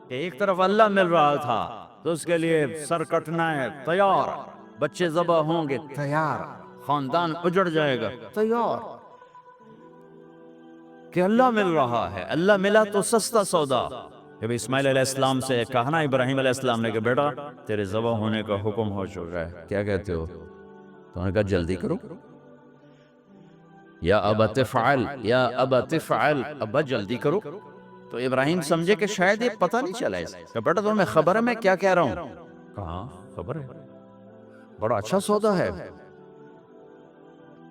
کہ ایک طرف اللہ مل رہا تھا تو اس کے لیے سر کٹنا ہے تیار، بچے ذبح ہوں گے تیار، خاندان اجڑ جائے گا تیار، کہ اللہ مل رہا ہے، اللہ ملا تو سستا سودا۔ جب اسماعیل علیہ السلام سے کہا نا ابراہیم علیہ السلام نے کہ بیٹا تیرے ذبح ہونے کا حکم ہو چکا ہے، کیا کہتے ہو؟ تو انہوں نے کہا جلدی کرو، یا ابا تفعل یا ابا تفعل، ابا جلدی کرو۔ تو ابراہیم سمجھے کہ شاید یہ پتہ نہیں چلا اس کہ بیٹا تمہیں خبر ہے میں کیا کہہ رہا ہوں؟ کہاں خبر ہے، بڑا اچھا سودا ہے،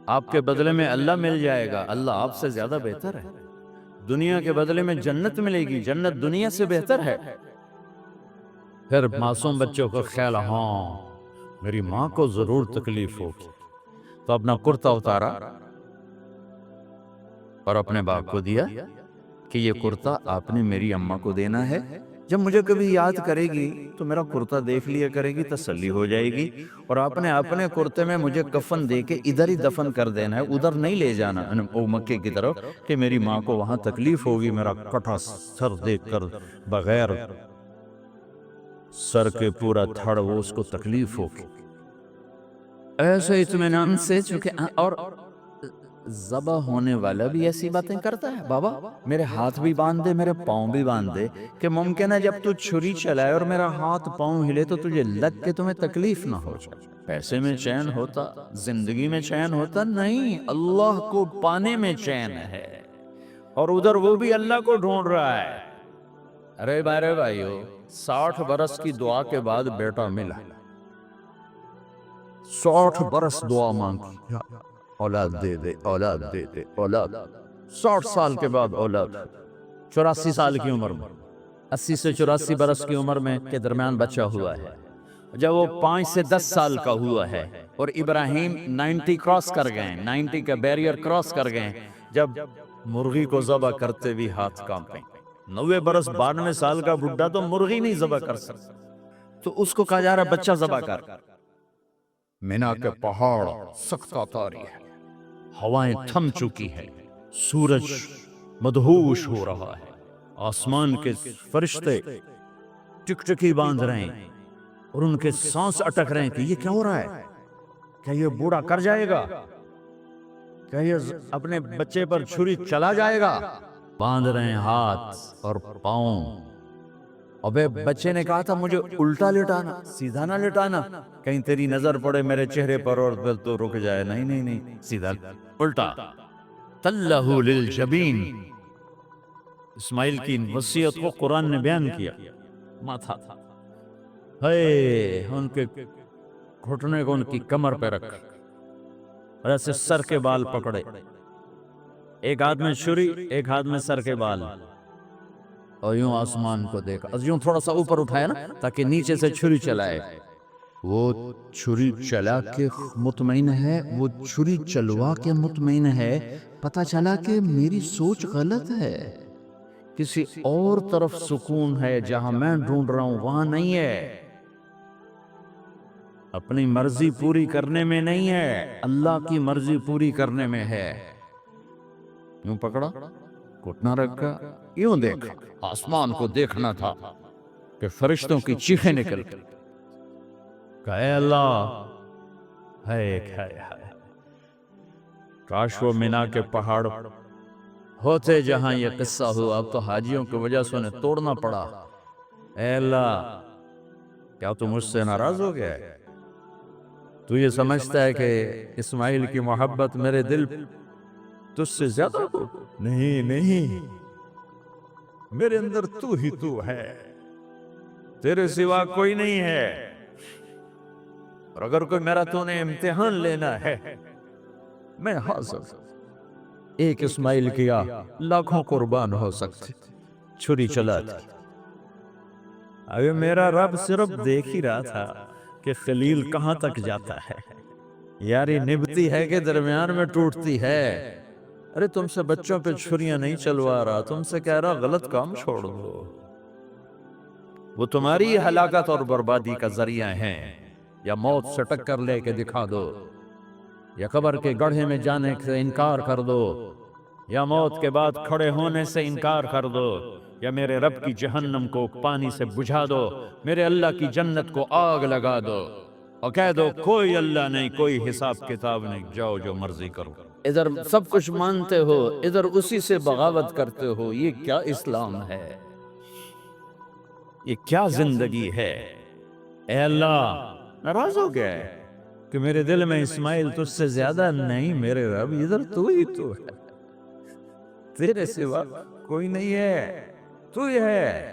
آپ کے بدلے میں اللہ مل جائے گا، اللہ آپ سے زیادہ بہتر ہے، دنیا کے بدلے میں جنت ملے گی، جنت دنیا سے بہتر ہے۔ پھر معصوم بچوں کو خیال، ہاں میری ماں کو ضرور تکلیف ہوگی، تو اپنا کرتا اتارا اور اپنے باپ کو دیا کہ یہ کرتا آپ نے میری اماں کو دینا ہے، جب مجھے کبھی یاد کرے گی تو میرا کرتا دیکھ لیا کرے گی، تسلی ہو جائے گی، اور آپ نے اپنے کرتے میں مجھے کفن دے کے ادھر ہی دفن کر دینا ہے، ادھر نہیں لے جانا او مکے کی طرف کہ میری ماں کو وہاں تکلیف ہوگی، میرا کٹا سر دیکھ کر بغیر سر کے پورا تھڑ وہ اس کو تکلیف ہوگی۔ ایسے اطمینان سے، چونکہ اور ذبح ہونے والا بھی ایسی باتیں کرتا ہے، بابا میرے ہاتھ بھی باندھ دے میرے پاؤں بھی باندھ دے، کہ ممکن ہے جب تو چھری چلائے اور میرا ہاتھ پاؤں ہلے تو تجھے لگ کے تمہیں تکلیف نہ ہو جائے۔ پیسے میں چین ہوتا، زندگی میں چین ہوتا نہیں، اللہ کو پانے میں چین ہے، اور ادھر وہ بھی اللہ کو ڈھونڈ رہا ہے۔ ارے بھائیو، 60 برس کی دعا کے بعد بیٹا ملا، 60 برس دعا مانگی، اولاد دے دے اولاد دے دے اولاد، 60 سال کے بعد اولاد، 84 سال کی عمر میں، 80 سے 84 برس کی عمر میں کے درمیان بچہ ہوا ہے۔ جب وہ 5 سے 10 سال کا ہوا ہے اور ابراہیم 90 کراس کر گئے، 90 کا بیریئر کراس کر گئے، جب مرغی کو ذبح کرتے بھی ہاتھ کانپیں، 90 برس 92 سال کا بڈھا تو مرغی نہیں ذبح کر سکتا، تو اس کو کہا جا رہا بچہ ذبح کر۔ مینا کے پہاڑ سخت تاری ہے، ہوائیں تھم چکی ہے، سورج مدہوش ہو رہا ہے، آسمان کے فرشتے ٹکٹکی باندھ رہے ہیں اور ان کے سانس اٹک رہے ہیں کہ یہ کیا ہو رہا ہے، کیا یہ بوڑھا کر جائے گا، کیا یہ اپنے بچے پر چھری چلا جائے گا، باندھ رہے ہیں ہاتھ اور پاؤں۔ ابے بچے نے کہا تھا مجھے الٹا لٹانا، سیدھا نہ لٹانا، کہیں تیری نظر پڑے میرے چہرے پر اور دل تو رک جائے، نہیں نہیں نہیں، سیدھا الٹا۔ تلہ للجبین، اسماعیل کی وصیت کو قرآن نے بیان کیا، ماتھا ان کے گھٹنے کو ان کی کمر پہ رکھ اور ایسے سر کے بال پکڑے، ایک ہاتھ میں چھری ایک ہاتھ میں سر کے بال، اور یوں آسمان کو دیکھا، یوں تھوڑا سا اوپر اٹھایا نا تاکہ نیچے سے چھری چلائے، وہ چھری چلا کے مطمئن ہے، وہ چھری چلوا کے مطمئن ہے، پتہ چلا کہ میری سوچ غلط ہے، کسی اور طرف سکون ہے، جہاں میں ڈھونڈ رہا ہوں وہاں نہیں ہے، اپنی مرضی پوری کرنے میں نہیں ہے، اللہ کی مرضی پوری کرنے میں ہے۔ یوں پکڑا، گھٹنا رکھا، یوں دیکھا، آسمان کو دیکھنا تھا کہ فرشتوں کی چیخیں نکل گئی کہ اے اللہ، کاش وہ مینا کے پہاڑ ہوتے جہاں یہ قصہ ہوا، اب تو حاجیوں کی وجہ سے انہیں توڑنا پڑا۔ اے اللہ، کیا تو مجھ سے ناراض ہو گیا ہے؟ تو یہ سمجھتا ہے کہ اسماعیل کی محبت میرے دل تجھ سے زیادہ ہو؟ نہیں نہیں، میرے اندر تو ہی تو ہے، تیرے سوا کوئی نہیں ہے، اور اگر کوئی میرا تو نے امتحان لینا ہے میں حاضر، ایک اسماعیل کیا لاکھوں قربان ہو سکتے، چھری چلا تھی۔ ابھی میرا رب صرف دیکھ ہی رہا تھا کہ خلیل کہاں تک جاتا ہے، یاری نبھتی ہے کہ درمیان میں ٹوٹتی ہے۔ ارے تم سے بچوں پہ چھریاں نہیں چلوا رہا، تم سے کہہ رہا غلط کام چھوڑ دو، وہ تمہاری ہلاکت اور بربادی کا ذریعہ ہیں، یا موت سے ٹکر لے کے دکھا دو، یا قبر کے گڑھے میں جانے سے انکار کر دو، یا موت کے بعد کھڑے ہونے سے انکار کر دو، یا میرے رب کی جہنم کو پانی سے بجھا دو، میرے اللہ کی جنت کو آگ لگا دو، اور کہہ دو کوئی اللہ نہیں، کوئی حساب کتاب نہیں، جاؤ جو مرضی کرو۔ ادھر سب کچھ مانتے ہو، ادھر اسی سے بغاوت کرتے ہو، یہ کیا اسلام ہے؟ یہ کیا زندگی ہے؟ اے اللہ ناراض ہو گیا ہے کہ میرے دل میں اسماعیل تجھ سے زیادہ نہیں، میرے رب ادھر تو ہی تو ہے، تیرے سوا کوئی نہیں ہے، تو ہی ہے۔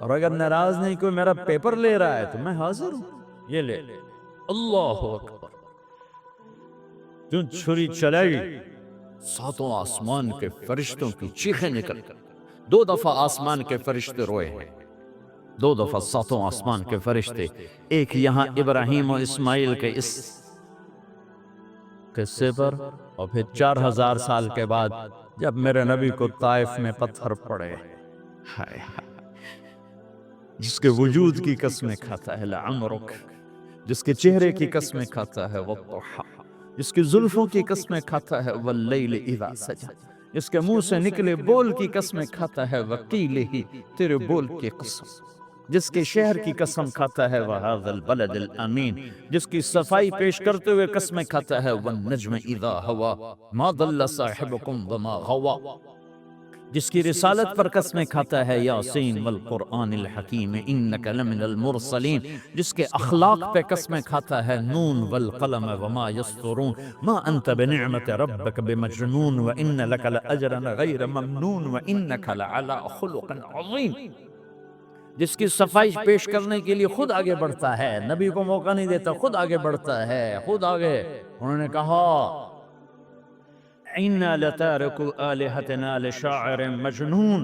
اور اگر ناراض نہیں کوئی میرا پیپر لے رہا ہے تو میں حاضر ہوں، یہ لے۔ اللہ اکبر، جو چھری چلائی ساتوں آسمان کے فرشتوں کی چیخیں نکل، 2 دفعہ آسمان کے فرشتے روئے ہیں، 2 دفعہ ساتوں آسمان کے فرشتے، ایک یہاں ابراہیم و اسماعیل کے اس قصے پر، اور پھر 4000 سال کے بعد جب میرے نبی کو طائف میں پتھر پڑے، ہائے جس کے وجود کی قسمیں کھاتا ہے لعمرک، جس کے چہرے کی قسمیں کھاتا ہے والضحی، جس کی زلفوں کی قسمیں کھاتا ہے واللیل اذا سجا، جس کے منہ سے نکلے بول کی قسمیں کھاتا ہے وقیلہ، تیرے بول کی قسم، جس کے شہر کی قسم کھاتا ہے وہذا البلد الامین، جس کی صفائی پیش کرتے ہوئے قسمیں کھاتا ہے والنجم اذا ہوا ما ضل صاحبکم وما غوا، جس کی رسالت پر قسمیں کھاتا ہے یاسین والقرآن الحکیم انک لمن المرسلین، جس کے اخلاق پہ قسمیں کھاتا ہے نون والقلم وما یسطرون ما انت بنعمت ربک بمجنون وان لک لاجرا غیر ممنون وانک لعلی خلق عظیم، جس کی صفائی پیش کرنے کے لیے خود آگے بڑھتا ہے، نبی کو موقع نہیں دیتا، خود آگے بڑھتا ہے، خود آگے۔ انہوں نے کہا اِنَّا لَتَارِكُ آلِهَتِنَا لِشَاعِرٍ مَجْنُونَ،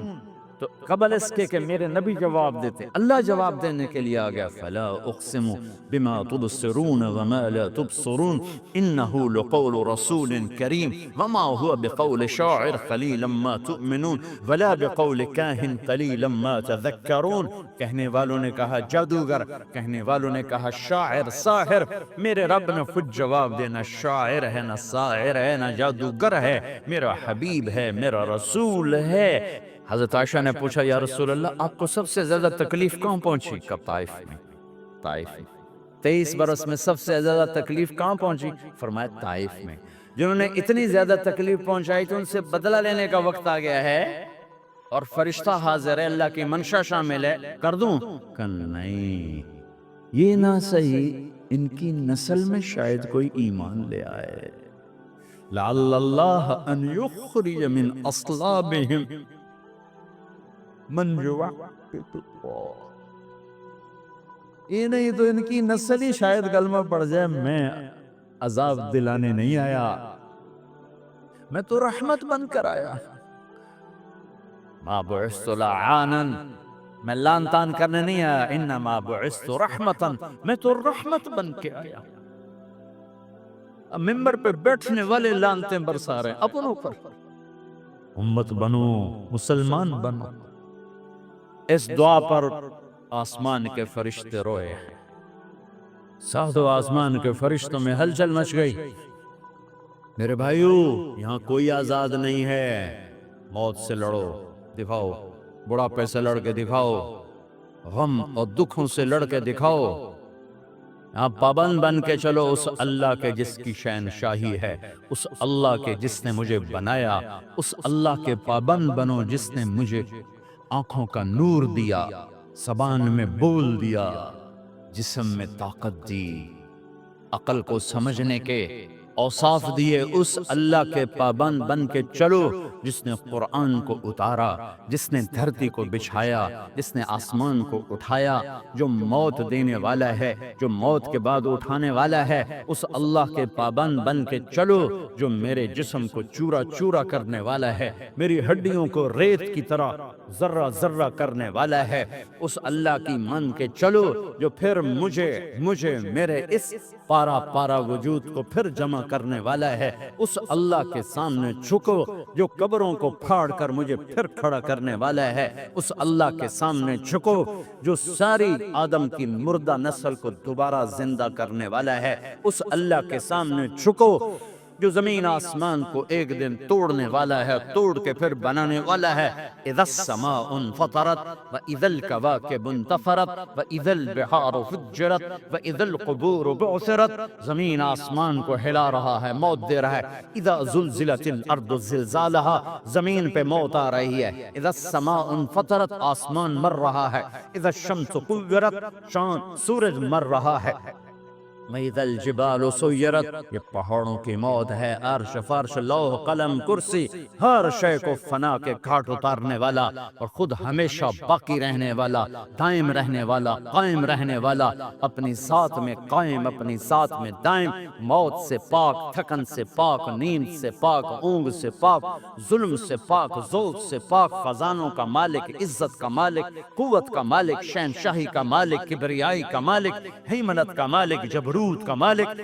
تو قبل اس کے میرے نبی جواب دیتے، اللہ جواب دینے کے لیے آ گیا، فَلَا أُقْسِمُ بِمَا تُبْصِرُونَ وَمَا لَا تُبْصِرُونَ إِنَّهُ لَقَوْلُ رَسُولٍ كَرِيمٍ وَمَا هُوَ بِقَوْلِ شَاعِرٍ قَلِيلًا مَا تُؤْمِنُونَ وَلَا بِقَوْلِ كَاهِنٍ قَلِيلًا مَا تَذَكَّرُونَ۔ کہنے والوں نے کہا جادوگر، کہنے والوں نے کہا شاعر، ساحر، میرے رب نے خود جواب دینا، شاعر ہے نہ ساحر ہے نہ جادوگر ہے، میرا حبیب ہے، میرا رسول ہے۔ حضرت عائشہ نے پوچھا یا رسول اللہ آپ کو سب سے زیادہ تکلیف کہاں پہنچی؟ کب؟ طائف میں، طائف میں 23 برس میں سب سے زیادہ تکلیف کہاں پہنچی؟ فرمایا طائف میں۔ جنہوں نے اتنی زیادہ تکلیف پہنچائی تو ان سے بدلہ لینے کا وقت آ گیا ہے، اور فرشتہ حاضر ہے، اللہ کی منشا شامل ہے، کر دوں؟ کہ نہیں، یہ نہ صحیح، ان کی نسل میں شاید کوئی ایمان لے آئے، لعل اللہ ان یخرج من اصلابہم من یوحد اللہ، یہ نہیں تو ان کی نسل ہی شاید کلمہ پڑھ جائے، میں عذاب دلانے نہیں آیا، میں تو رحمت بن کر آیا، ما بعثت لعانا، میں لان تان کرنے نہیں آیا، انما بعثت رحمتا، میں تو رحمت بن کے آیا۔ اب ممبر پہ بیٹھنے والے لانتیں برسا رہے ہیں اپنوں پر، امت بنو، مسلمان بنو۔ اس دعا پر آسمان کے فرشتے روئے ہیں، ساتوں آسمان کے فرشتوں میں ہلچل مچ گئی۔ میرے بھائیو، یہاں کوئی آزاد نہیں ہے، موت سے لڑو، دکھاؤ، بڑھاپے سے لڑ کے دکھاؤ، غم اور دکھوں سے لڑ کے دکھاؤ، آپ پابند بن کے چلو اس اللہ کے جس کی شہنشاہی ہے، اس اللہ کے جس نے مجھے بنایا، اس اللہ کے پابند بنو جس نے مجھے آنکھوں کا نور دیا، زبان میں بول دیا، جسم میں طاقت دی، عقل کو سمجھنے کے اوصاف دیے، اس اللہ کے پابند بن کے چلو جس نے قرآن کو اتارا، جس نے دھرتی کو بچھایا، جس نے آسمان کو اٹھایا، جو موت دینے والا ہے، جو موت کے بعد اٹھانے والا ہے، اس اللہ کے پابند بن کے چلو جو میرے جسم کو چورا چورا کرنے والا ہے، میری ہڈیوں کو ریت کی طرح ذرہ ذرہ کرنے والا ہے، اس اللہ کی مان کے چلو جو پھر مجھے میرے اس پارا پارا وجود کو پھر جمع کرنے والا ہے، اس اللہ کے سامنے جھکو جو قبروں کو پھاڑ کر مجھے پھر کھڑا کرنے والا ہے، اس اللہ کے سامنے جھکو جو ساری آدم کی مردہ نسل کو دوبارہ زندہ کرنے والا ہے، اس اللہ کے سامنے جھکو جو زمین آسمان کو ایک دن توڑنے والا ہے، توڑ کے پھر بنانے والا ہے۔ اذا السماء انفطرت واذا الكواكب انتثرت واذا البحار فجرت واذا القبور بعثرت، زمین آسمان کو ہلا رہا ہے، موت دے رہا ہے۔ اذا زلزلت الارض زلزالها، زمین پہ موت آ رہی ہے۔ اذا السماء انفطرت، آسمان مر رہا ہے۔ اذا الشمس كورت، سورج مر رہا ہے۔ وَإِذَا الْجِبَالُ سُيِّرَتْ، یہ پہاڑوں کی موت ہے۔ عرش فرش لوح قلم کرسی، ہر شے کو فنا کے گھاٹ اتارنے والا اور خود ہمیشہ باقی رہنے والا، دائم رہنے والا، قائم رہنے والا، اپنی ذات میں قائم، اپنی ذات میں دائم، موت سے پاک، تھکن سے پاک، نیند سے پاک، اونگ سے پاک، ظلم سے پاک، ذوق سے پاک، خزانوں کا مالک، عزت کا مالک، قوت کا مالک، شہنشاہی کا مالک، کبریائی کا مالک، ہیمنت کا مالک، جبروت کا مالک،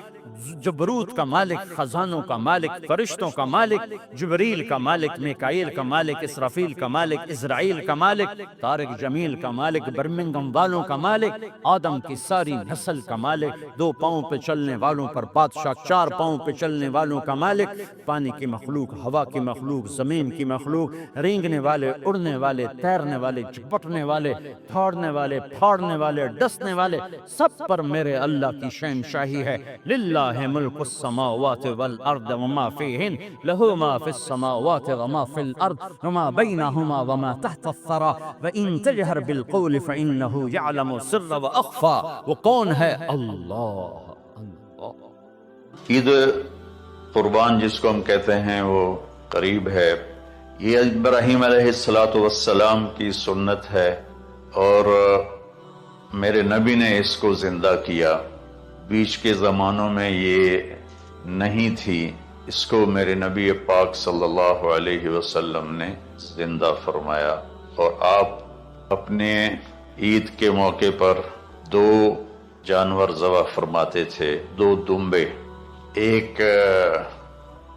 جبروت کا مالک، خزانوں کا مالک، فرشتوں کا مالک، جبریل کا مالک، میکائیل کا مالک، اسرافیل کا مالک، اسرائیل کا مالک، طارق جمیل کا مالک، برمنگم والوں کا مالک، آدم کی ساری نسل کا مالک، 2 پاؤں پہ چلنے والوں پر بادشاہ، 4 پاؤں پہ چلنے والوں کا مالک، پانی کی مخلوق، ہوا کی مخلوق، زمین کی مخلوق، رینگنے والے، اڑنے والے، تیرنے والے، جھپٹنے والے، دھاڑنے والے، پھاڑنے والے، ڈسنے والے، سب پر میرے اللہ کی شاہی ہے۔ للہ ملک السماوات والارض وما فیہن، لہو ما فی السماوات وما فی الارض وما بینہما وما تحت الثری وان تجہر بالقول فانہ یعلم السر واخفی۔ وہ کون ہے؟ اللہ۔ عید قربان جس کو ہم کہتے ہیں وہ قریب ہے۔ یہ ابراہیم علیہ السلام کی سنت ہے اور میرے نبی نے اس کو زندہ کیا۔ بیچ کے زمانوں میں یہ نہیں تھی، اس کو میرے نبی پاک صلی اللہ علیہ وسلم نے زندہ فرمایا، اور آپ اپنے عید کے موقع پر 2 جانور ذبح فرماتے تھے، 2 دمبے، ایک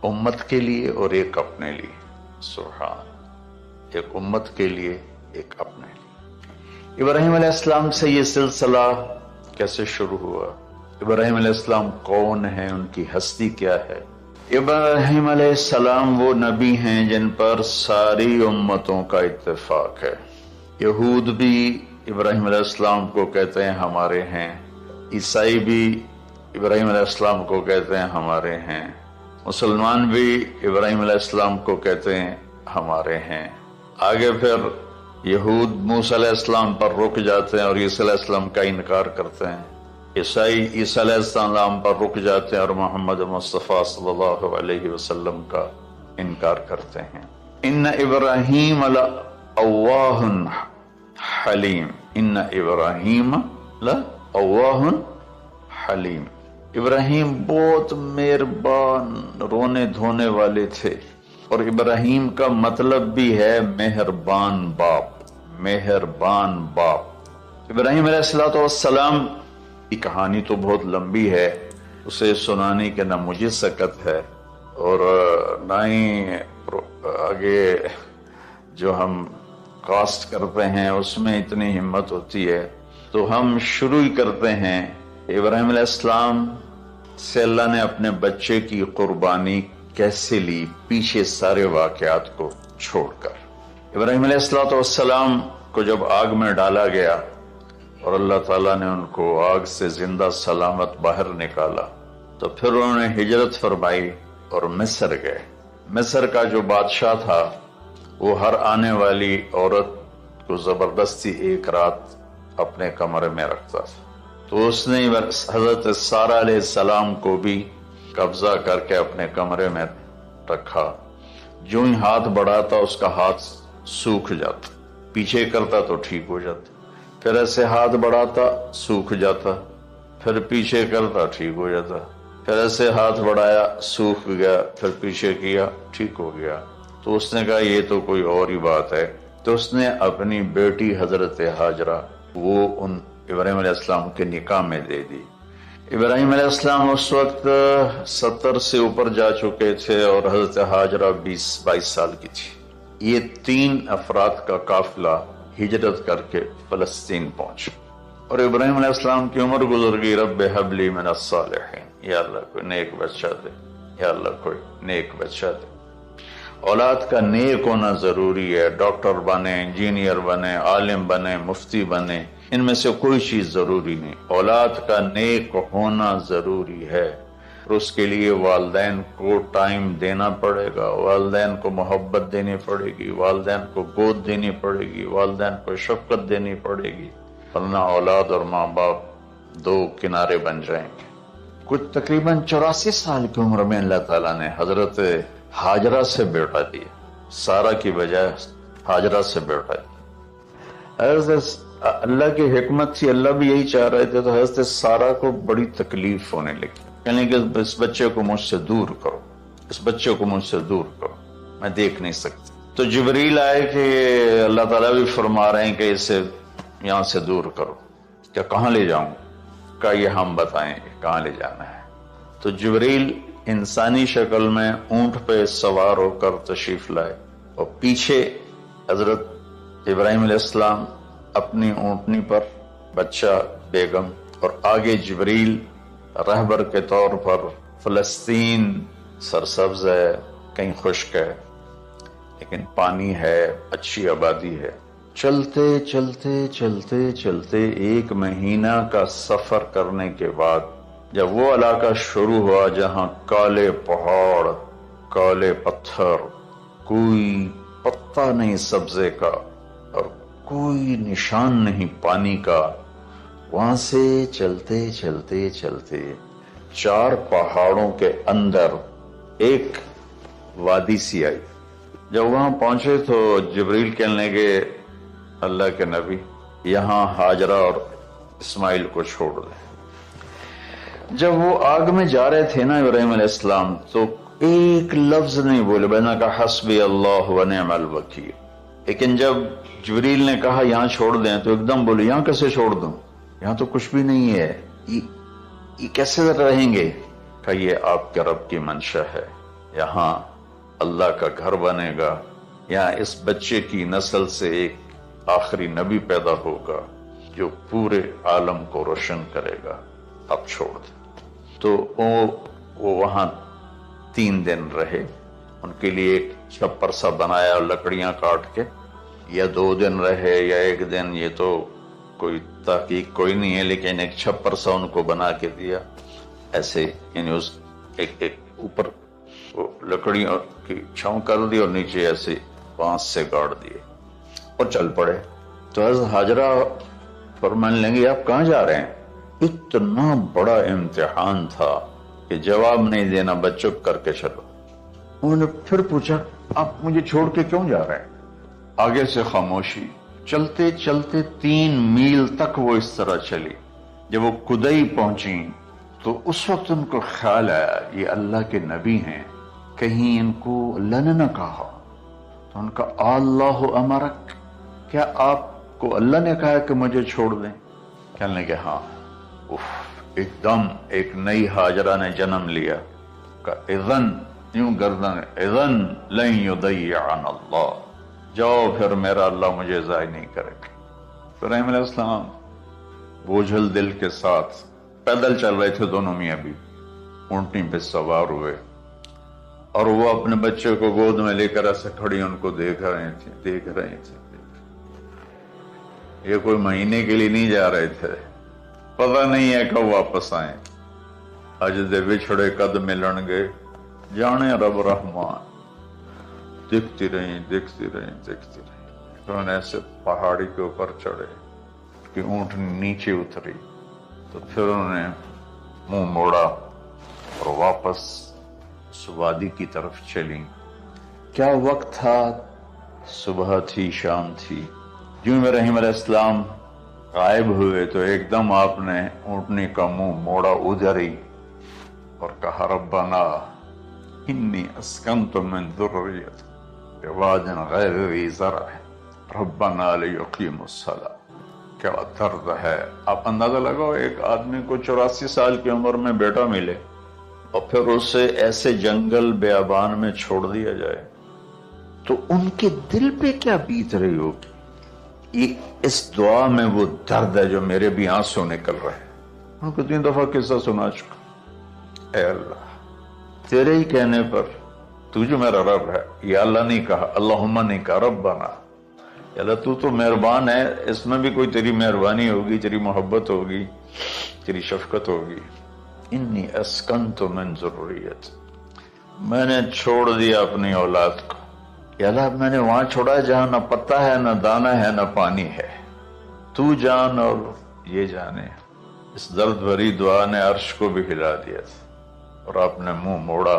امت کے لیے اور ایک اپنے لیے۔ سبحان، ایک امت کے لیے، ایک اپنے لیے۔ ابراہیم علیہ السلام سے یہ سلسلہ کیسے شروع ہوا؟ ابراہیم علیہ السلام کون ہیں؟ ان کی ہستی کیا ہے؟ ابراہیم علیہ السلام وہ نبی ہیں جن پر ساری امتوں کا اتفاق ہے۔ یہود بھی ابراہیم علیہ السلام کو کہتے ہیں ہمارے ہیں، عیسائی بھی ابراہیم علیہ السلام کو کہتے ہیں ہمارے ہیں، مسلمان بھی ابراہیم علیہ السلام کو کہتے ہیں ہمارے ہیں۔ آگے پھر یہود موسیٰ علیہ السلام پر رک جاتے ہیں اور عیسیٰ علیہ السلام کا انکار کرتے ہیں، عیسائی عیسیٰ علیہ السلام پر رک جاتے ہیں اور محمد مصطفیٰ صلی اللہ علیہ وسلم کا انکار کرتے ہیں۔ ان ابراہیم لأواہ حلیم، ان ابراہیم لأواہ حلیم، ابراہیم بہت مہربان، رونے دھونے والے تھے، اور ابراہیم کا مطلب بھی ہے مہربان باپ، مہربان باپ۔ ابراہیم علیہ السلام کی کہانی تو بہت لمبی ہے، اسے سنانے کے نہ مجھے سکت ہے اور نہ ہی آگے جو ہم کاسٹ کرتے ہیں اس میں اتنی ہمت ہوتی ہے، تو ہم شروع ہی کرتے ہیں۔ ابراہیم علیہ السلام سے اللہ نے اپنے بچے کی قربانی کیسے لی، پیچھے سارے واقعات کو چھوڑ کر۔ ابراہیم علیہ السلام کو جب آگ میں ڈالا گیا اور اللہ تعالیٰ نے ان کو آگ سے زندہ سلامت باہر نکالا، تو پھر انہوں نے ہجرت فرمائی اور مصر گئے۔ مصر کا جو بادشاہ تھا وہ ہر آنے والی عورت کو زبردستی ایک رات اپنے کمرے میں رکھتا تھا، تو اس نے حضرت سارہ علیہ السلام کو بھی قبضہ کر کے اپنے کمرے میں رکھا۔ جو ہی ہاتھ بڑھاتا اس کا ہاتھ سوکھ جاتا، پیچھے کرتا تو ٹھیک ہو جاتا، پھر ایسے ہاتھ بڑھاتا سوکھ جاتا، پھر پیچھے کرتا ٹھیک ہو جاتا، پھر ایسے ہاتھ بڑھایا سوکھ گیا، پھر پیچھے کیا ٹھیک ہو گیا۔ تو اس نے کہا یہ تو کوئی اور ہی بات ہے، تو اس نے اپنی بیٹی حضرت ہاجرہ وہ ان ابراہیم علیہ السلام کے نکاح میں دے دی۔ ابراہیم علیہ السلام اس وقت 70 سے اوپر جا چکے تھے اور حضرت ہاجرہ 20-22 سال کی تھی۔ یہ 3 افراد کا قافلہ ہجرت کر کے فلسطین پہنچ، اور ابراہیم علیہ السلام کی عمر گزر گئی۔ رب حب لی من الصالحین، یا اللہ کوئی نیک بچہ دے۔ یا اللہ کوئی نیک بچہ دے۔ اولاد کا نیک ہونا ضروری ہے، ڈاکٹر بنے، انجینئر بنے، عالم بنے، مفتی بنے، ان میں سے کوئی چیز ضروری نہیں، اولاد کا نیک ہونا ضروری ہے۔ اور اس کے لیے والدین کو ٹائم دینا پڑے گا، والدین کو محبت دینی پڑے گی، والدین کو گود دینی پڑے گی، والدین کو شفقت دینی پڑے گی، ورنہ اولاد اور ماں باپ دو کنارے بن جائیں گے۔ کچھ تقریباً 84 سال کی عمر میں اللہ تعالیٰ نے حضرت ہاجرہ سے بیٹا دیا، سارہ کی بجائے ہاجرہ سے بیٹا دیا۔ حضرت اللہ کی حکمت تھی، اللہ بھی یہی چاہ رہے تھے، تو حضرت سارہ کو بڑی تکلیف ہونے لگی، کہنے کہ اس بچے کو مجھ سے دور کرو، اس بچے کو مجھ سے دور کرو، میں دیکھ نہیں سکتی۔ تو جبریل آئے کہ اللہ تعالیٰ بھی فرما رہے ہیں کہ اسے یہاں سے دور کرو، کیا کہاں لے جاؤں؟ کہا یہ ہم بتائیں گے کہاں لے جانا ہے۔ تو جبریل انسانی شکل میں اونٹ پہ سوار ہو کر تشریف لائے، اور پیچھے حضرت ابراہیم علیہ السلام اپنی اونٹنی پر، بچہ بیگم، اور آگے جبریل رہبر کے طور پر۔ فلسطین سرسبز ہے، کہیں خشک ہے لیکن پانی ہے، اچھی آبادی ہے۔ چلتے چلتے چلتے چلتے 1 مہینہ کا سفر کرنے کے بعد جب وہ علاقہ شروع ہوا جہاں کالے پہاڑ، کالے پتھر، کوئی پتا نہیں سبزے کا اور کوئی نشان نہیں پانی کا، وہاں سے چلتے چلتے چلتے 4 پہاڑوں کے اندر ایک وادی سی آئی۔ جب وہاں پہنچے تو جبریل کہنے لگے اللہ کے نبی یہاں ہاجرہ اور اسماعیل کو چھوڑ دیں۔ جب وہ آگ میں جا رہے تھے نا ابراہیم علیہ السلام، تو ایک لفظ نہیں بولے، بنا کہا حسبی اللہ و نعم الوکیل۔ لیکن جب جبریل نے کہا یہاں چھوڑ دیں تو ایک دم بولے یہاں کیسے چھوڑ دوں، یہاں تو کچھ بھی نہیں ہے، یہ کیسے رہیں گے؟ کہ یہ آپ کے رب کی منشا ہے، یہاں اللہ کا گھر بنے گا، یہاں اس بچے کی نسل سے ایک آخری نبی پیدا ہوگا جو پورے عالم کو روشن کرے گا، اب چھوڑ دیں۔ تو وہ وہاں 3 دن رہے، ان کے لیے ایک چھپر سا بنایا لکڑیاں کاٹ کے، یا 2 دن رہے یا 1 دن، یہ تو کوئی تحقیق کوئی نہیں ہے، لیکن ایک چھپر سا ان کو بنا کے دیا ایسے، یعنی اس ایک اوپر وہ لکڑیوں کی چھاؤں کر دی اور نیچے ایسے بانس سے گاڑ دیے اور چل پڑے۔ تو حضرت ہاجرہ فرمانے لگے آپ کہاں جا رہے ہیں؟ اتنا بڑا امتحان تھا کہ جواب نہیں دینا، بس چپ کر کے چلو۔ انہوں نے پھر پوچھا آپ مجھے چھوڑ کے کیوں جا رہے ہیں؟ آگے سے خاموشی۔ چلتے چلتے 3 میل تک وہ اس طرح چلی۔ جب وہ کدئی پہنچی تو اس وقت ان کو خیال آیا یہ اللہ کے نبی ہیں، کہیں ان کو اللہ نے نہ کہا۔ تو ان کا اللہ امرک، کیا آپ کو اللہ نے کہا کہ مجھے چھوڑ دیں؟ کہنے لگے ہاں۔ ایک دم ایک نئی ہاجرہ نے جنم لیا، کہ اذن، یوں گردن، اذن لن یضیعنا اللہ، جاؤ پھر میرا اللہ مجھے ضائع نہیں کرے گا۔ ابراہیم علیہ السلام بوجھل دل کے ساتھ پیدل چل رہے تھے، دونوں میاں بیوی اونٹنی پہ سوار ہوئے، اور وہ اپنے بچے کو گود میں لے کر ایسے کھڑی ان کو دیکھ رہے تھے۔ یہ کوئی مہینے کے لیے نہیں جا رہے تھے، پتہ نہیں ہے کب واپس آئیں۔ اج دے بچھڑے قد ملن گے، جانے رب رحمان۔ دیکھتی رہیں۔ انہوں نے ایسے پہاڑی کے اوپر چڑھے کہ اونٹ نیچے اتری، تو پھر انہوں نے منہ موڑا اور واپس اس وادی کی طرف چلی۔ کیا وقت تھا، صبح تھی، شام تھی۔ جو ابراہیم علیہ السلام غائب ہوئے تو ایک دم آپ نے اونٹنی کا منہ موڑا ادھر ہی اور کہا ربنا انی اسکنت من ذریتی بواد غیر ذی زرع ربنا لیقیموا الصلاۃ۔ کیا درد ہے! آپ اندازہ لگاؤ، ایک آدمی کو 84 سال کی عمر میں بیٹا ملے اور پھر اسے ایسے جنگل بیابان میں چھوڑ دیا جائے، تو ان کے دل پہ کیا بیت رہی ہوگی۔ اس دعا میں وہ درد ہے جو میرے بھی آنسو نکل رہے ہیں۔ ان کو 3 دفعہ قصہ سنا چکا۔ اے اللہ تیرے ہی کہنے پر تو جو میرا رب ہے، یا اللہ نہیں کہا، اللہم نہیں کہا، ربنا، یا اللہ تو تو مہربان ہے، اس میں بھی کوئی تیری مہربانی ہوگی، تیری محبت ہوگی، تیری شفقت ہوگی۔ انی اسکنت من ذریت، میں نے چھوڑ دیا اپنی اولاد کو، یا اللہ میں نے وہاں چھوڑا جہاں نہ پتا ہے، نہ دانا ہے، نہ پانی ہے، تو جان اور یہ جانے۔ اس درد بھری دعا نے عرش کو بھی ہلا دیا تھا، اور آپ نے منہ موڑا۔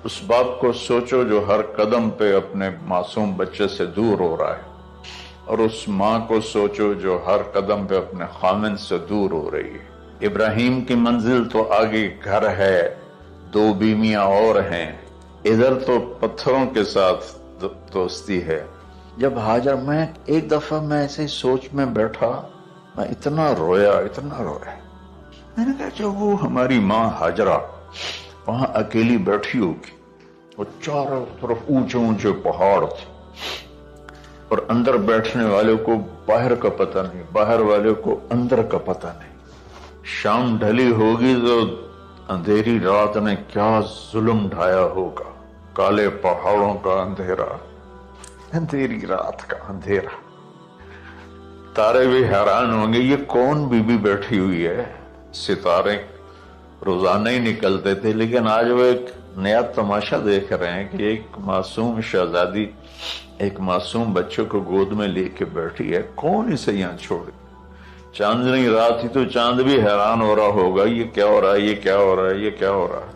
اس باپ کو سوچو جو ہر قدم پہ اپنے معصوم بچے سے دور ہو رہا ہے، اور اس ماں کو سوچو جو ہر قدم پہ اپنے خامن سے دور ہو رہی ہے۔ ابراہیم کی منزل تو آگے گھر ہے، دو بیویاں اور ہیں، ادھر تو پتھروں کے ساتھ دوستی ہے۔ جب ہاجر، میں ایک دفعہ میں ایسے سوچ میں بیٹھا، میں اتنا رویا، میں نے کہا جب وہ ہماری ماں ہاجرہ وہاں اکیلی بیٹھی ہوگی، وہ چاروں طرف اونچے اونچے پہاڑ تھے، اور اندر بیٹھنے والے کو باہر کا پتہ نہیں، باہر والے کو اندر کا پتہ نہیں۔ شام ڈھلی ہوگی تو اندھیری رات نے کیا ظلم ڈھایا ہوگا، کالے پہاڑوں کا اندھیرا، اندھیری رات کا اندھیرا۔ تارے بھی حیران ہوں گے یہ کون بی بی بیٹھی ہوئی ہے۔ ستارے روزانہ ہی نکلتے تھے، لیکن آج وہ ایک نیا تماشا دیکھ رہے ہیں کہ ایک معصوم شہزادی ایک معصوم بچے کو گود میں لے کے بیٹھی ہے، کون اسے یہاں چھوڑے۔ چاندنی رات تھی تو چاند بھی حیران ہو رہا ہوگا، یہ کیا ہو رہا ہے، یہ کیا ہو رہا ہے، یہ کیا ہو رہا ہے،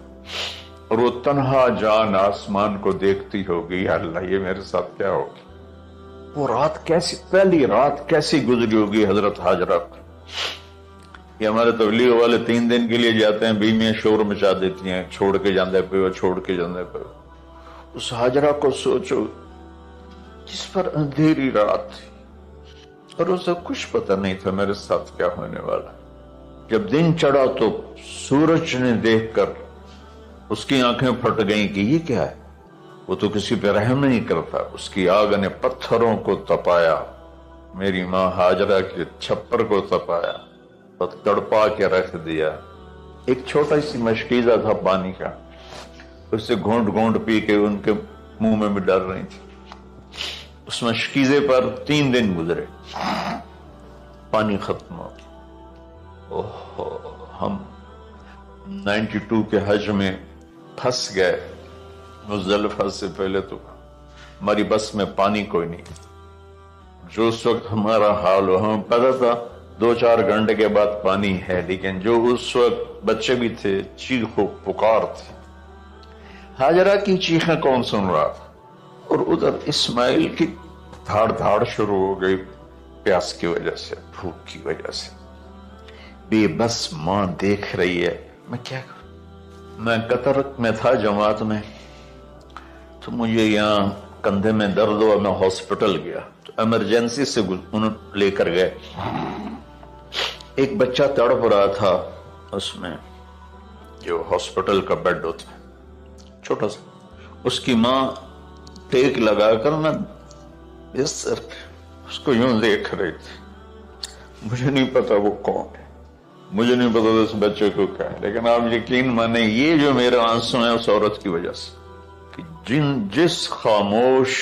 اور وہ تنہا جان آسمان کو دیکھتی ہوگی، یا اللہ یہ میرے ساتھ کیا ہوگی۔ وہ رات کیسی، پہلی رات کیسی گزری ہوگی حضرت ہاجرہ کو۔ یہ ہمارے تبلیغ والے 3 دن کے لیے جاتے ہیں، بیویاں شور مچا دیتی ہیں، چھوڑ کے جاندے پہ وہ، چھوڑ کے جاندے پہ۔ اس ہاجرہ کو سوچو جس پر اندھیری رات تھی، اور اسے کچھ پتہ نہیں تھا میرے ساتھ کیا ہونے والا۔ جب دن چڑھا تو سورج نے دیکھ کر اس کی آنکھیں پھٹ گئیں کہ یہ کیا ہے، وہ تو کسی پہ رحم نہیں کرتا۔ اس کی آگ نے پتھروں کو تپایا، میری ماں ہاجرہ کے چھپر کو تپایا اور تڑپا کے رکھ دیا۔ ایک چھوٹا سی مشکیزہ تھا پانی کا، اسے گھونٹ گھونٹ پی کے ان کے منہ میں بھی ڈال رہی تھی۔ اس مشکیزے پر 3 دن گزرے، پانی ختم ہو گیا۔ ہم 92 کے حج میں پھنس گئے، مزدلفہ سے پہلے تو ہماری بس میں پانی کوئی نہیں، جو اس وقت ہمارا حال ہو، ہمیں پتا تھا 2-4 گھنٹے کے بعد پانی ہے، لیکن جو اس وقت بچے بھی تھے، چیخ و پکار تھی۔ ہاجرہ کی چیخیں کون سن رہا تھا، اور ادھر اسماعیل کی دھاڑ دھاڑ شروع ہو گئی، پیاس کی وجہ سے، بھوک کی وجہ سے۔ بے بس ماں دیکھ رہی ہے، میں کیا کروں۔ میں قطر میں تھا جماعت میں، تو مجھے یہاں کندھے میں درد ہوا، میں ہاسپٹل گیا تو ایمرجنسی سے انہوں لے کر گئے۔ ایک بچہ تڑپ رہا تھا اس میں، جو ہاسپٹل کا بیڈ ہوتا ہے چھوٹا سا، اس کی ماں ٹیک لگا کر نا اس کو یوں دیکھ رہی تھی۔ مجھے نہیں پتا وہ کون ہے، مجھے نہیں پتا اس بچے کو کیا ہے، لیکن آپ یقین مانیں یہ جو میرے آنسو ہیں اس عورت کی وجہ سے، کہ جس خاموش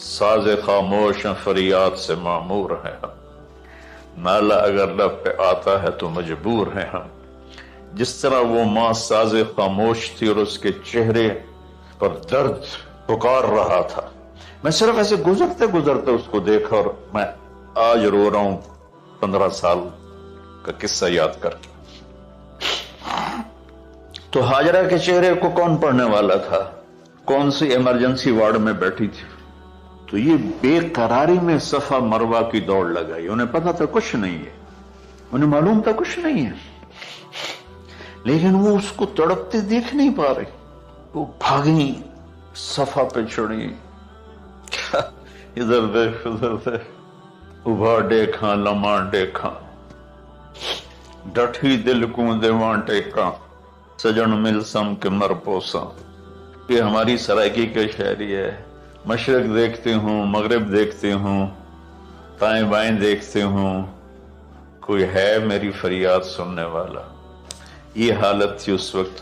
ساز خاموش فریاد سے معمور ہیں ہم، نالا اگر لب پہ آتا ہے تو مجبور ہیں ہم۔ جس طرح وہ ماں ساز خاموش تھی اور اس کے چہرے پر درد پکار رہا تھا، میں صرف ایسے گزرتے گزرتے اس کو دیکھا، اور میں آج رو رہا ہوں 15 سال کا قصہ یاد کر کے۔ تو ہاجرہ کے چہرے کو کون پڑھنے والا تھا، کون سی ایمرجنسی وارڈ میں بیٹھی تھی، تو یہ بے قراری میں صفا مروہ کی دوڑ لگائی۔ انہیں پتا تھا کچھ نہیں ہے، انہیں معلوم تھا کچھ نہیں ہے، لیکن وہ اس کو تڑپتے دیکھ نہیں پا رہے۔ وہ بھاگی، صفا پہ چڑھی، ادھر دیکھ ادھر دیکھ، ابھا ڈیکھاں لماں ڈیکھاں، ڈٹھی دل کو دیواں ٹیکاں، سجن مل سم کے مر پوساں۔ یہ ہماری سرائکی کے شاعری ہے۔ مشرق دیکھتے ہوں، مغرب دیکھتے ہوں، دائیں بائیں دیکھتے ہوں، کوئی ہے میری فریاد سننے والا۔ یہ حالت تھی اس وقت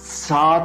7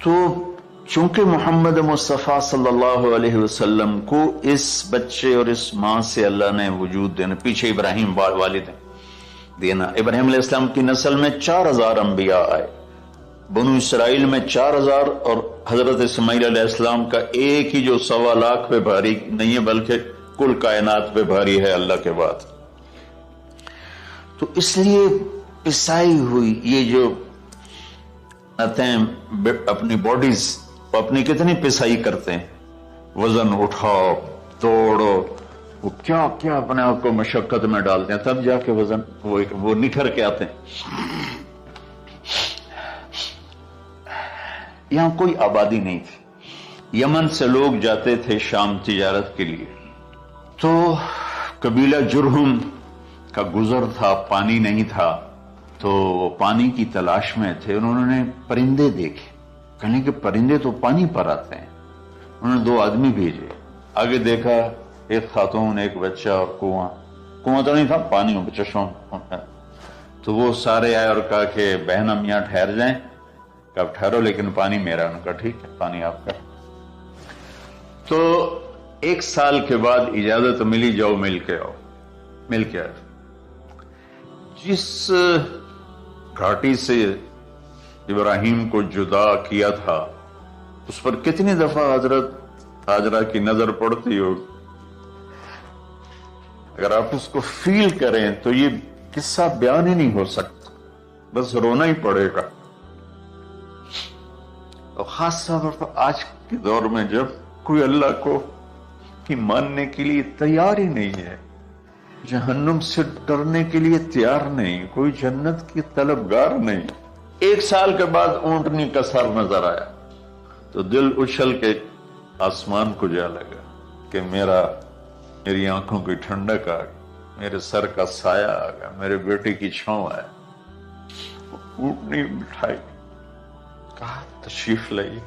تو چونکہ محمد مصطفیٰ صلی اللہ علیہ وسلم کو اس بچے اور اس ماں سے اللہ نے وجود دینا، پیچھے ابراہیم والد ہیں دینا، ابراہیم علیہ السلام کی نسل میں 4000 انبیاء آئے، بنو اسرائیل میں 4000، اور حضرت اسماعیل علیہ السلام کا ایک ہی جو 1.25 لاکھ پہ بھاری نہیں ہے بلکہ کل کائنات پہ بھاری ہے اللہ کے بعد۔ تو اس لیے پسائی ہوئی یہ جو اپنی باڈیز اپنی کتنی پسائی کرتے ہیں، وزن اٹھاؤ توڑو، وہ کیا کیا اپنے آپ کو مشقت میں ڈالتے ہیں، تب جا کے وزن وہ نکھر کے آتے ہیں۔ یہاں کوئی آبادی نہیں تھی، یمن سے لوگ جاتے تھے شام تجارت کے لیے، تو قبیلہ جرہم کا گزر تھا، پانی نہیں تھا، تو وہ پانی کی تلاش میں تھے، انہوں نے پرندے دیکھے، کہنے کہ پرندے تو پانی پر آتے ہیں، انہوں نے 2 آدمی بھیجے، آگے دیکھا ایک خاتون ایک بچہ اور کنواں تو نہیں تھا، پانی چشمہ، تو وہ سارے آئے اور کہا کہ بہن ہم یہاں ٹھہر جائیں، کہ آپ ٹھہرو لیکن پانی میرا، ان کا ٹھیک ہے پانی آپ کا۔ تو 1 سال کے بعد اجازت ملی، جاؤ مل کے آئے۔ جس گھاٹی سے ابراہیم کو جدا کیا تھا اس پر کتنی دفعہ حضرت ہاجرہ کی نظر پڑتی ہوگی، اگر آپ اس کو فیل کریں تو یہ قصہ بیان ہی نہیں ہو سکتا، بس رونا ہی پڑے گا۔ اور خاص طور پر آج کے دور میں جب کوئی اللہ کو ماننے کے لیے تیار ہی نہیں ہے، جہنم سے ڈرنے کے لیے تیار نہیں، کوئی جنت کی طلبگار نہیں۔ 1 سال کے بعد اونٹنی کا سر نظر آیا تو دل اچھل کے آسمان کو جا لگا کہ میری آنکھوں کی ٹھنڈک آ گئی، میرے سر کا سایہ آ گیا، میرے بیٹے کی چھاؤں آیا۔ اونٹنی بٹھائی، کہا تشریف لائیے،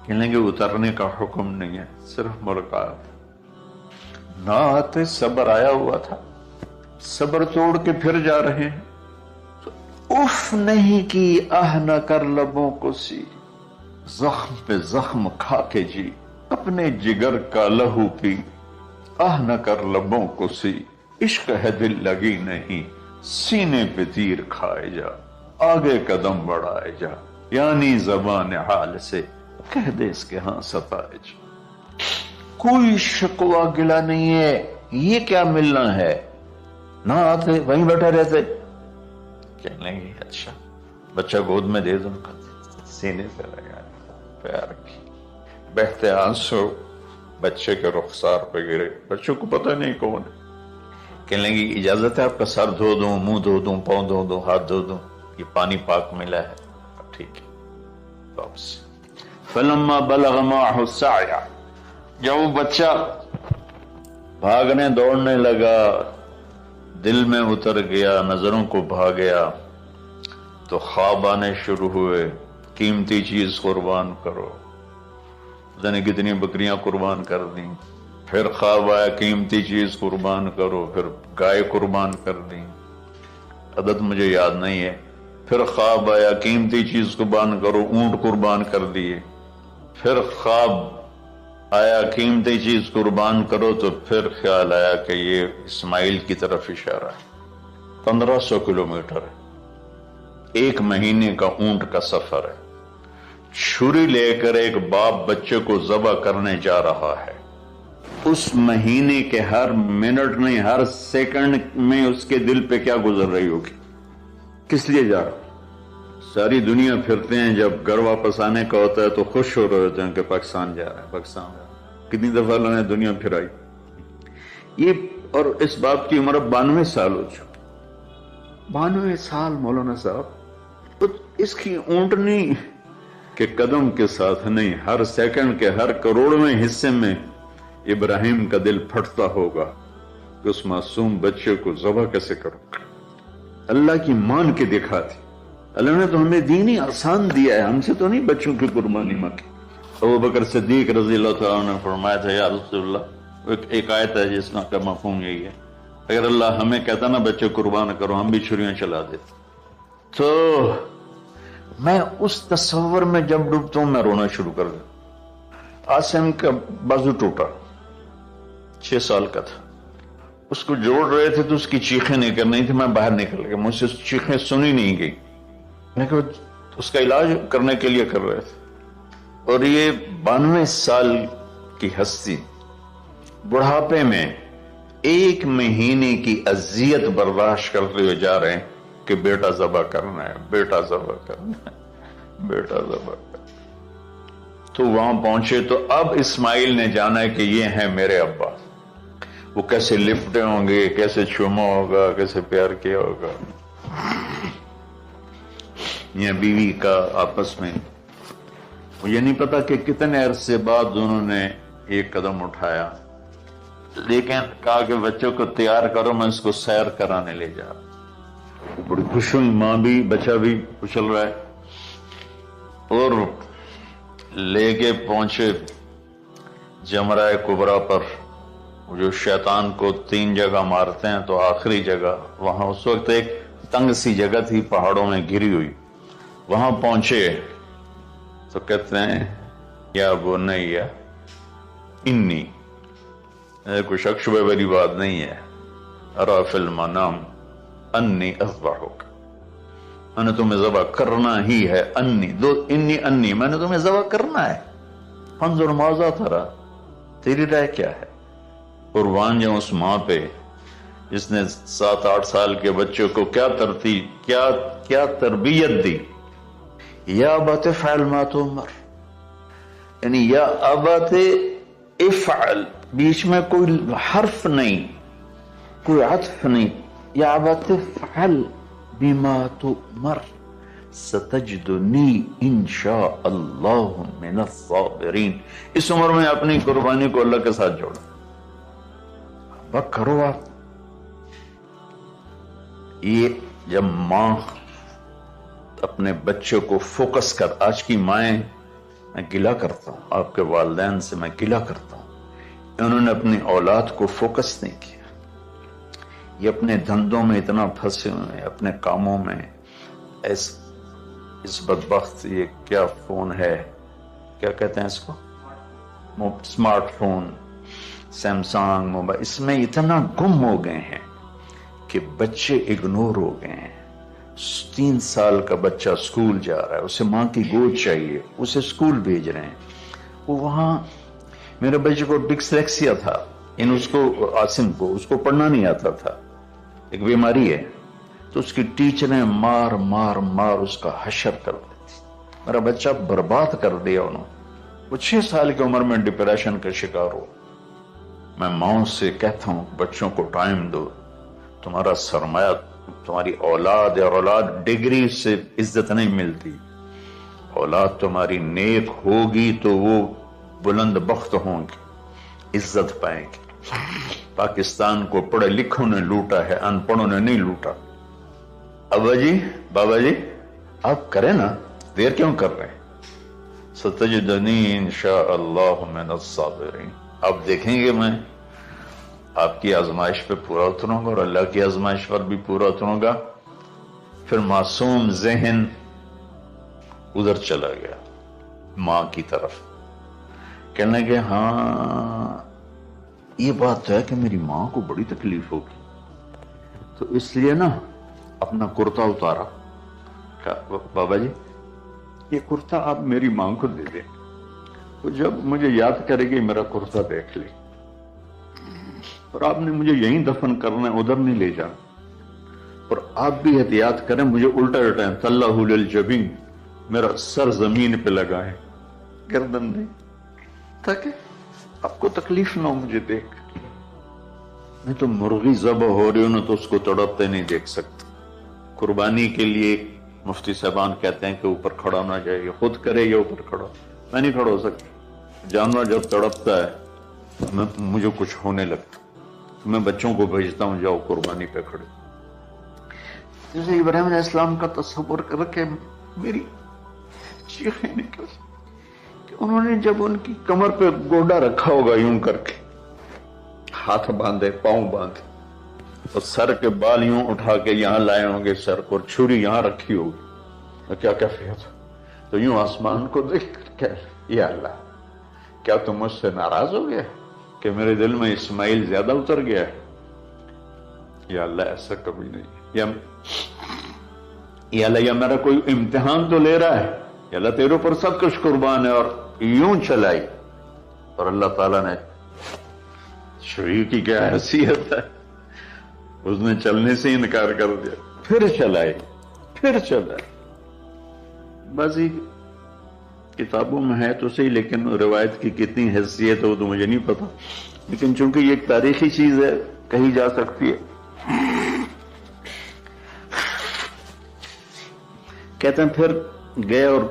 کہنے کہ اترنے کا حکم نہیں ہے، صرف ملاقات۔ نہ آتے صبر آیا ہوا تھا، صبر توڑ کے پھر جا رہے ہیں، تو اف نہیں کی آہ نہ کر لبوں کو سی، زخم پہ زخم کھا کے جی، اپنے جگر کا لہو پی، آہ نہ کر لبوں کو سی، عشق ہے دل لگی نہیں، سینے پہ تیر کھائے جا، آگے قدم بڑھائے جا، یعنی زبان حال سے کہہ دے اس کے ہاں ستائے جا۔ کوئی شکوہ گلا نہیں ہے، یہ کیا ملنا ہے، نہ آتے وہیں بیٹھے رہتے، کہنے لگے اچھا بچہ گود میں دے دوں، سینے سے لگا، پیار کی، بہتے آنسو بچے کے رخسار پہ گرے، بچوں کو پتہ نہیں کون ہے، کہنے لگی اجازت ہے آپ کا سر دھو دوں، منہ دھو دوں، پاؤں دھو دوں، ہاتھ دھو دوں، یہ پانی پاک ملا ہے، ٹھیک ہے واپس۔ فلما بلغ معه السعی، جب وہ بچہ بھاگنے دوڑنے لگا، دل میں اتر گیا، نظروں کو بھا گیا، تو خواب آنے شروع ہوئے، قیمتی چیز قربان کرو، جانے کتنی بکریاں قربان کر دیں، پھر خواب آیا قیمتی چیز قربان کرو، پھر گائے قربان کر دیں، عدد مجھے یاد نہیں ہے، پھر خواب آیا قیمتی چیز قربان کرو، اونٹ قربان کر دیے، پھر خواب آیا قیمتی چیز قربان کرو، تو پھر خیال آیا کہ یہ اسماعیل کی طرف اشارہ ہے، 1500 کلومیٹر ہے، 1 مہینے کا اونٹ کا سفر ہے، چھری لے کر ایک باپ بچے کو ذبح کرنے جا رہا ہے، اس مہینے کے ہر منٹ نہیں ہر سیکنڈ میں اس کے دل پہ کیا گزر رہی ہوگی، کس لیے جا رہا؟ ساری دنیا پھرتے ہیں، جب گھر واپس آنے کا ہوتا ہے تو خوش ہو رہے ہوتے ہیں کہ پاکستان جا رہا ہے، پاکستان جا رہا ہے، کتنی دفعہ اللہ نے دنیا پھرائی یہ، اور اس باپ کی عمر 92 سال ہو چکی، 92 سال مولانا صاحب، تو اس کی اونٹنی کے قدم کے ساتھ نہیں، ہر سیکنڈ کے ہر کروڑویں حصے میں ابراہیم کا دل پھٹتا ہوگا کہ اس معصوم بچے کو ذبح کیسے کروں۔ اللہ کی مان کے دکھا تھی، اللہ نے تو ہمیں دین ہی آسان دیا ہے، ہم سے تو نہیں بچوں کی قربانی مانگی۔ ابوبکر صدیق رضی اللہ تعالیٰ نے فرمایا تھا یا رسول اللہ، ایک آیت ہے جس کا مفہوم یہی ہے، اگر اللہ ہمیں کہتا نا بچے قربان کرو، ہم بھی چھریاں چلا دیتے۔ تو میں اس تصور میں جب ڈوبتا ہوں میں رونا شروع کر دیتا. آسم کا بازو ٹوٹا، 6 سال کا تھا، اس کو جوڑ رہے تھے تو اس کی چیخیں نہیں کر رہی تھی، میں باہر نکل گیا، مجھ سے چیخیں سنی نہیں گئی، میں کہ اس کا علاج کرنے کے لیے کر رہے تھے. اور یہ 92 سال کی ہستی بڑھاپے میں 1 مہینے کی اذیت برداشت کرتے ہوئے جا رہے ہیں کہ بیٹا ذبح کرنا ہے، بیٹا ذبح کرنا ہے، بیٹا ذبح کرنا ہے. تو وہاں پہنچے تو اب اسماعیل نے جانا ہے کہ یہ ہیں میرے ابا. وہ کیسے لفٹے ہوں گے، کیسے چوما ہوگا، کیسے پیار کیا ہوگا. یہ بیوی کا آپس میں مجھے نہیں پتا کہ کتنے عرصے بعد انہوں نے ایک قدم اٹھایا، لیکن کہا کہ بچوں کو تیار کرو، میں اس کو سیر کرانے لے جا رہا. بڑی خوش ہوئی، ماں بھی بچہ بھی اچھل رہا ہے. اور لے کے پہنچے جمرہ کبریٰ پر، جو شیطان کو 3 جگہ مارتے ہیں، تو آخری جگہ وہاں اس وقت ایک تنگ سی جگہ تھی پہاڑوں میں گھری ہوئی. وہاں پہنچے تو کہتے ہیں یا بنیا انی، کوئی شک شبہ والی بات نہیں ہے، ارا فی المنام انی اذبحک، میں نے تمہیں ذبح کرنا ہی ہے. انی میں نے تمہیں ذبح کرنا ہے. فانظر ماذا ترى، تیری رائے کیا ہے. قربان جاؤں اس ماں پہ جس نے 7-8 سال کے بچوں کو کیا تربیت دی. یا ابت افعل ما تؤمر، یعنی یا ابت افعل، بیچ میں کوئی حرف نہیں، کوئی عطف نہیں. یا ابت افعل بما تؤمر ستجدنی انشاء اللہ من الصابرین. اس عمر میں اپنی قربانی کو اللہ کے ساتھ جوڑا. بک کرو آپ. یہ جب ماں اپنے بچوں کو فوکس کر، آج کی مائیں، میں گلہ کرتا ہوں آپ کے والدین سے، میں گلہ کرتا ہوں، انہوں نے اپنی اولاد کو فوکس نہیں کیا. یہ اپنے دھندوں میں اتنا پھنسے ہوئے ہیں، اپنے کاموں میں. اس بدبخت یہ کیا فون ہے، کیا کہتے ہیں اس کو، اسمارٹ فون، سیمسنگ موبائل، اس میں اتنا گم ہو گئے ہیں کہ بچے اگنور ہو گئے ہیں. 3 سال کا بچہ سکول جا رہا ہے، اسے ماں کی گود چاہیے، اسے سکول بھیج رہے ہیں. وہ وہاں میرے بچے کو ڈسلیکسیا تھا، اس کو عاصم کو، اس کو پڑھنا نہیں آتا تھا، ایک بیماری ہے. تو اس کی ٹیچریں مار مار مار اس کا حشر کر دیتی. میرا بچہ برباد کر دیا انہوں. وہ 6 سال کی عمر میں ڈپریشن کا شکار ہو. میں ماؤں سے کہتا ہوں بچوں کو ٹائم دو، تمہارا سرمایہ تمہاری اولاد ہے، اور اولاد ڈگری سے عزت نہیں ملتی. اولاد تمہاری نیک ہوگی تو وہ بلند بخت ہوں گی، عزت پائیں گے. پاکستان کو پڑھے لکھوں نے لوٹا ہے، ان پڑھوں نے نہیں لوٹا. ابا جی، بابا جی، آپ کریں نا، دیر کیوں کر رہے ہیں. ستجدنی انشاء اللہ من الصابرین. آپ دیکھیں گے میں آپ کی آزمائش پہ پورا اتروں گا اور اللہ کی آزمائش پر بھی پورا اتروں گا. پھر معصوم ذہن ادھر چلا گیا ماں کی طرف، کہنے لگے ہاں یہ بات تو ہے کہ میری ماں کو بڑی تکلیف ہوگی، تو اس لیے نا اپنا کرتا اتارا. کہا بابا جی یہ کرتا آپ میری ماں کو دے دیں، تو جب مجھے یاد کرے گی میرا کرتا دیکھ لے، اور آپ نے مجھے یہیں دفن کرنا ہے، ادھر نہیں لے جانا. اور آپ بھی احتیاط کریں، مجھے الٹا الٹائیں، تلہ للجبین، میرا سر زمین پہ لگا ہے، گردن نہیں، تاکہ آپ کو تکلیف نہ ہو مجھے دیکھ. میں تو مرغی ذبح ہو رہی ہوں نا تو اس کو تڑپتے نہیں دیکھ سکتا. قربانی کے لیے مفتی صاحبان کہتے ہیں کہ اوپر کھڑا ہونا چاہیے، خود کرے یا اوپر کھڑا، میں نہیں کھڑا ہو سکتا. جانور جب تڑپتا ہے مجھے کچھ ہونے لگتا، میں بچوں کو بھیجتا ہوں جاؤ قربانی پہ کھڑے. جیسے ابراہیم علیہ السلام کا تصور کر کے میری چیخیں نکل کہ انہوں نے جب ان کی کمر پہ گوڈا رکھا ہوگا یوں کر کے، ہاتھ باندھے، پاؤں باندھے، اور سر کے بال یوں اٹھا کے یہاں لائے ہوں گے سر کو، اور چھری یہاں رکھی ہوگی، کیا کیفیت؟ تو یوں آسمان کو دیکھ کر کہ یا اللہ کیا تم مجھ سے ناراض ہو گیا کہ میرے دل میں اسماعیل زیادہ اتر گیا ہے؟ یا اللہ ایسا کبھی نہیں، یا اللہ یا میرا کوئی امتحان تو لے رہا ہے، یا اللہ تیرے اوپر سب کچھ قربان ہے، اور یوں چلائی، اور اللہ تعالیٰ نے چھری کی کیا حیثیت ہے، اس نے چلنے سے انکار کر دیا، پھر چلائی، پھر چلائی۔ بازی کتابوں میں ہے تو صحیح، لیکن روایت کی کتنی حیثیت ہے وہ تو مجھے نہیں پتا، لیکن چونکہ یہ ایک تاریخی چیز ہے کہی جا سکتی ہے۔ کہتے ہیں پھر گئے اور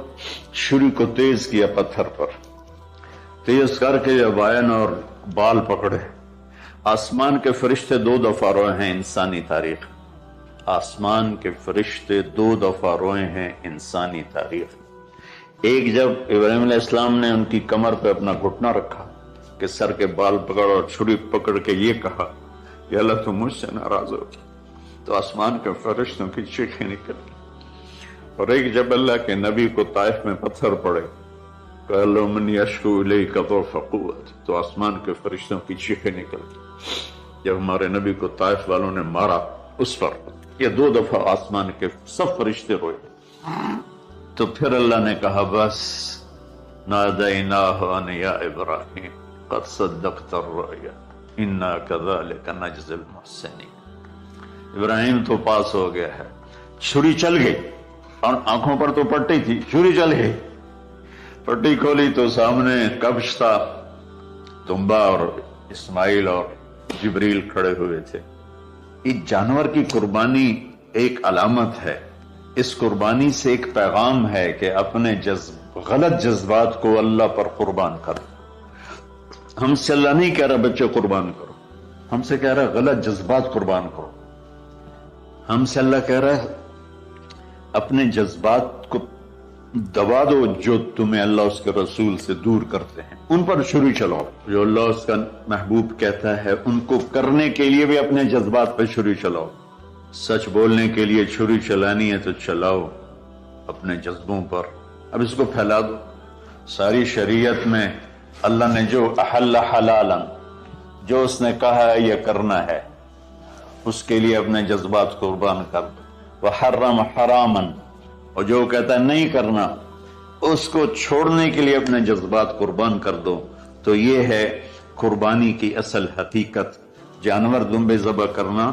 چھری کو تیز کیا پتھر پر، تیز کر کے جب آئن اور بال پکڑے، آسمان کے فرشتے 2 دفعہ روئے ہیں انسانی تاریخ، آسمان کے فرشتے 2 دفعہ روئے ہیں انسانی تاریخ۔ ایک جب ابراہیم علیہ السلام نے ان کی کمر پہ اپنا گھٹنا رکھا کہ سر کے بال پکڑ اور چھری پکڑ کے یہ کہا یا اللہ تم مجھ سے ناراض ہو، تو آسمان کے فرشتوں کی چیخیں نکل۔ اور ایک جب اللہ کے نبی کو طائف میں پتھر پڑے کہ اللہ من یشکو الیک ضعف قوت، تو آسمان کے فرشتوں کی چیخیں نکل۔ جب ہمارے نبی کو طائف والوں نے مارا اس پر، یہ 2 دفعہ آسمان کے سب فرشتے روئے۔ تو پھر اللہ نے کہا بس نادیناہ ان یا ابراہیم قد صدقت الرؤیا انا کذالک نجزی المحسنین۔ ابراہیم تو پاس ہو گیا ہے، چھری چل گئی، اور آنکھوں پر تو پٹی تھی، چھری چل گئی، پٹی کھولی تو سامنے کبش تھا، تنبا اور اسماعیل اور جبریل کھڑے ہوئے تھے۔ ایک جانور کی قربانی ایک علامت ہے، اس قربانی سے ایک پیغام ہے کہ اپنے غلط جذبات کو اللہ پر قربان کرو۔ ہم سے اللہ نہیں کہہ رہا بچے قربان کرو، ہم سے کہہ رہا غلط جذبات قربان کرو۔ ہم سے اللہ کہہ رہا ہے اپنے جذبات کو دبا دو جو تمہیں اللہ اس کے رسول سے دور کرتے ہیں، ان پر چھری چلاؤ۔ جو اللہ اس کا محبوب کہتا ہے ان کو کرنے کے لیے بھی اپنے جذبات پہ چھری چلاؤ۔ سچ بولنے کے لیے چھری چلانی ہے تو چلاؤ اپنے جذبوں پر۔ اب اس کو پھیلا دو۔ ساری شریعت میں اللہ نے جو احل حلالا، جو اس نے کہا ہے یہ کرنا ہے، اس کے لیے اپنے جذبات قربان کر دو۔ وحرم حراما، اور جو کہتا ہے نہیں کرنا اس کو چھوڑنے کے لیے اپنے جذبات قربان کر دو۔ تو یہ ہے قربانی کی اصل حقیقت۔ جانور دمبے ذبح کرنا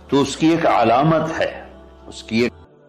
تو اس کی ایک علامت ہے، اس کی ایک